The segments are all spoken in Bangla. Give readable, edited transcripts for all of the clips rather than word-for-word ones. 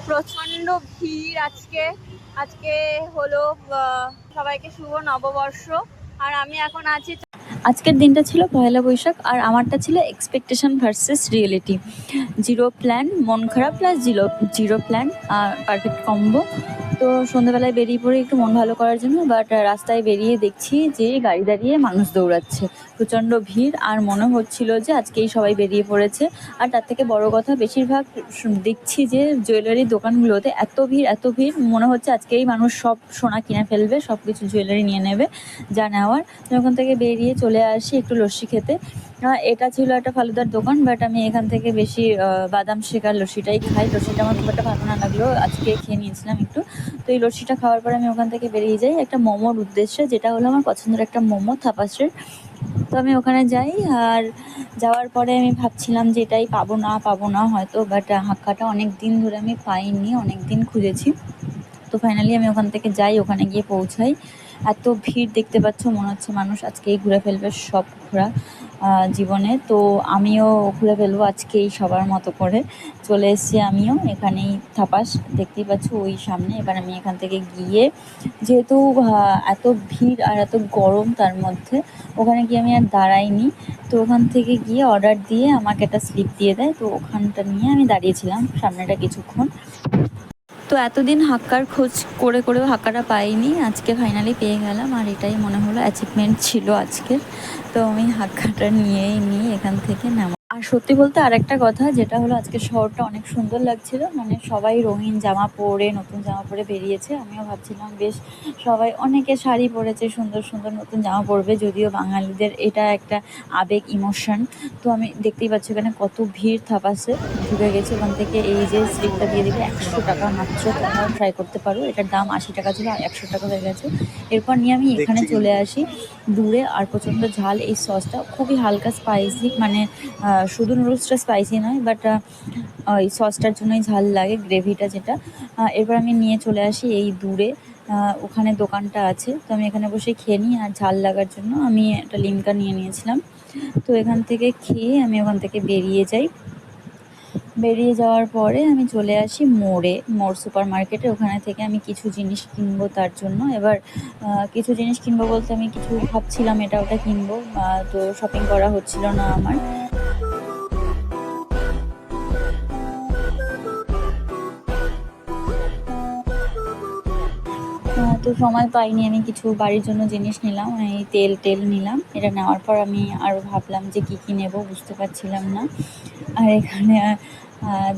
প্রচন্ড ভিড় আজকে। আজকে হলো সবাইকে শুভ নববর্ষ। আর আমি এখন আছি, আজকের দিনটা ছিল পয়লা বৈশাখ, আর আমারটা ছিল expectation versus reality. Zero plan, মন খারাপ plus zero zero plan, perfect combo. তো সন্ধ্যাবেলায় বেরিয়ে পড়ে একটু মন ভালো করার জন্য, বাট রাস্তায় বেরিয়ে দেখছি যে গাড়ি দাঁড়িয়ে মানুষ দৌড়াচ্ছে, প্রচণ্ড ভিড়। আর মনে হচ্ছিল যে আজকেই সবাই বেরিয়ে পড়েছে। আর তার থেকে বড় কথা, বেশিরভাগ দেখছি যে জুয়েলারি দোকানগুলোতে এত ভিড়, মনে হচ্ছে আজকেই মানুষ সব সোনা কিনে ফেলবে, সব কিছু জুয়েলারি নিয়ে নেবে যা নেওয়ার। তো ওখান থেকে বেরিয়ে চলে আসি একটু লস্যি খেতে। এটা ছিল একটা ফালুদার দোকান, বাট আমি এখান থেকে বেশি বাদাম শেকার লস্যিটাই খাই। লস্যিটা আমার খুব একটা ভালো না লাগলেও আজকে খেয়ে নিয়েছিলাম একটু। তো এই লস্যিটা খাওয়ার পরে আমি ওখান থেকে বেরিয়ে যাই একটা মোমোর উদ্দেশ্যে, যেটা হলো আমার পছন্দের একটা মোমো, থাপাসের। তো আমি ওখানে যাই। আর যাওয়ার পরে আমি ভাবছিলাম যে এটাই পাবো না হয়তো, বাট হাক্কাটা অনেক দিন ধরে আমি পাইনি, অনেক দিন খুঁজেছি। তো ফাইনালি আমি ওখান থেকে যাই, ওখানে গিয়ে পৌঁছাই। এত ভিড় দেখতে পাচ্ছ, মনে হচ্ছে মানুষ আজকেই ঘুরে ফেলবে সব ঘোরা জীবনে। তো আমিও ঘুরে ফেলবো আজকেই সবার মতো করে। চলে এসেছি আমিও এখানেই, থাপাস দেখতেই পাচ্ছ ওই সামনে। এবার আমি এখান থেকে গিয়ে, যেহেতু এত ভিড় আর এত গরম, তার মধ্যে ওখানে গিয়ে আমি আর দাঁড়াইনি। তো ওখান থেকে গিয়ে অর্ডার দিয়ে আমাকে একটা স্লিপ দিয়ে দেয়, তো ওখানটা নিয়ে আমি দাঁড়িয়েছিলাম সামনেটা কিছুক্ষণ। তো এতদিন হাক্কার খোঁজ করেও হাক্কাটা পাইনি, আজকে ফাইনালি পেয়ে গেলাম। আর এটাই মনে হলো অ্যাচিভমেন্ট ছিল আজকের। তো আমি হাক্কাটা নিয়েই নিই এখান থেকে নামা। আর সত্যি বলতে আরেকটা কথা, যেটা হলো আজকে শহরটা অনেক সুন্দর লাগছিল। মানে সবাই রঙিন জামা পরে, নতুন জামা পরে বেরিয়েছে। আমিও ভাবছিলাম বেশ, সবাই অনেকে শাড়ি পরেছে, সুন্দর সুন্দর নতুন জামা পরবে, যদিও বাঙালিদের এটা একটা আবেগ, ইমোশন। তো আমি দেখতেই পাচ্ছি এখানে কত ভিড়। থাপাসে ঢুকে গেছে, ওখান থেকে এই যে স্লিপটা দিয়ে দিবে 100 টাকা মাত্র। তোমরাও ট্রাই করতে পারো, এটার দাম 80 টাকা ছিল, 100 টাকা হয়ে গেছে। এরপর নিয়ে আমি এখানে চলে আসি দূরে। আর প্রচণ্ড ঝাল এই সসটা, খুবই হালকা স্পাইসি, মানে শুধু নুডলসটা স্পাইসি নয়, বাট ওই সসটার জন্যই ঝাল লাগে, গ্রেভিটা যেটা। এরপর আমি নিয়ে চলে আসি এই দূরে, ওখানে দোকানটা আছে। তো আমি এখানে বসে খেয়ে নিই। আর ঝাল লাগার জন্য আমি একটা লিমকা নিয়ে নিয়েছিলাম। তো এখান থেকে খেয়ে আমি ওখান থেকে বেরিয়ে যাই। বেরিয়ে যাওয়ার পরে আমি চলে আসি মোড় সুপার মার্কেটে। ওখানে থেকে আমি কিছু জিনিস কিনবো তার জন্য। এবার কিছু জিনিস কিনবো বলতে আমি কিছু ভাবছিলাম এটা ওটা কিনবো, তো শপিং করা হচ্ছিল না আমার। তো সময় পাইনি, আমি কিছু বাড়ির জন্য জিনিস নিলাম, এই তেল নিলাম। এটা নেওয়ার পর আমি আরও ভাবলাম যে কী নেবো, বুঝতে পারছিলাম না। আর এখানে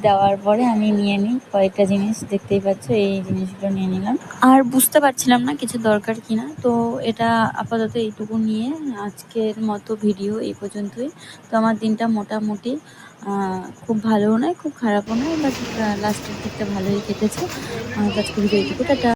দেওয়ার পরে আমি নিয়ে নিই কয়েকটা জিনিস, দেখতেই পাচ্ছ এই জিনিসগুলো নিয়ে নিলাম। আর বুঝতে পারছিলাম না কিছু দরকার কিনা। তো এটা আপাতত এইটুকু নিয়ে আজকের মতো ভিডিও এই পর্যন্তই। তো আমার দিনটা মোটামুটি খুব ভালোও নয়, খুব খারাপও নয়, বাট লাস্টের দিকটা ভালোই কেটেছে। আজকে ভিডিও এইটুকু, টাটা।